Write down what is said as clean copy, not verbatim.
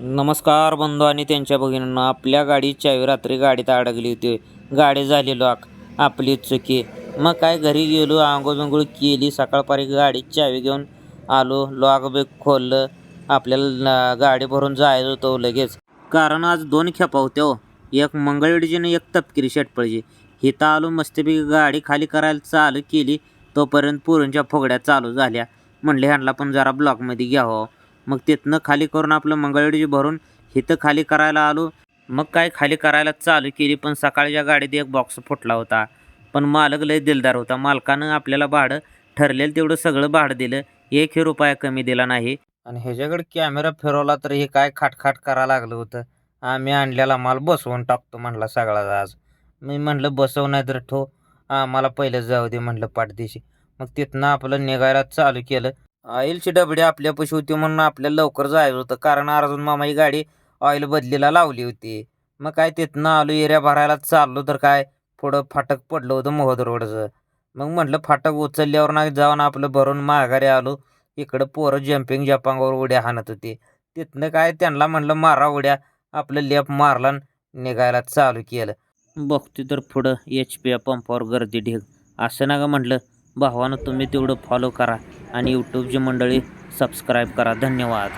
नमस्कार बंधू आणि त्यांच्या भगिनींना. आपल्या गाडीची चावी रात्री गाडीत अडकली होती. गाडी झाली लॉक. आपली चुकी. मग काय घरी गेलो, आंघोळ केली. सकाळपारी गाडीची चावी घेऊन आलो. लॉक बिक खोललं. आपल्याला गाडी भरून जायचं होतं लगेच, कारण आज 2 खेपा होत्या हो. एक मंगळवेढीची आणि एक तपकिरी शेटपळची. इथं आलो, मस्तपैकी गाडी खाली करायला चालू केली. तोपर्यंत पोरींच्या फुगड्या चालू झाल्या. म्हणले ह्यांना पण जरा ब्लॉकमध्ये घ्यावं. मग तिथनं खाली करून आपलं मंगळवेढीची भरून इथं खाली करायला आलो. मग काय खाली करायला चालू केली, पण सकाळच्या गाडीत एक बॉक्स फुटला होता. पण मालक लय दिलदार होता. मालकानं आपल्याला भाडं ठरलेलं तेवढं सगळं भाडं दिलं. 1ही रुपया कमी दिला नाही. आणि ह्याच्याकडे कॅमेरा फिरवला तर हे काय खाटखाट करायला लागलं होतं. आम्ही आणलेला माल बसवून टाकतो म्हणला सगळाच आज. मी म्हणलं बसव नाही तर ठो, आम्हाला पहिलं जाऊ दे म्हणलं पाठदिशी. मग तिथनं आपलं निघायला चालू केलं. ऑइलची डबडी आपल्यापाशी होती म्हणून आपल्याला लवकर जायचं होतं, कारण अर्जुन मामाची गाडी ऑइल बदलीला लावली होती. मग काय तिथनं आलो, एरिया भरायला चाललो तर काय पुढं फाटक पडलं होतं मोहद रोडचं. मग म्हटलं फाटक उचलल्यावर नाही जाऊन आपलं भरून माघारी आलो. इकडं पोरं जम्पिंग जपांगवर उड्या हाणत होती. तिथनं काय त्यांना म्हणलं मारा उड्या. आपलं लेप मारला निघायला चालू केलं. बघते तर पुढं HP पंपावर गर्दी ढीग. असं ना का म्हटलं भावानं, तुम्ही तेवढं फॉलो करा आणि यूट्यूबची मंडळी सबस्क्राईब करा. धन्यवाद.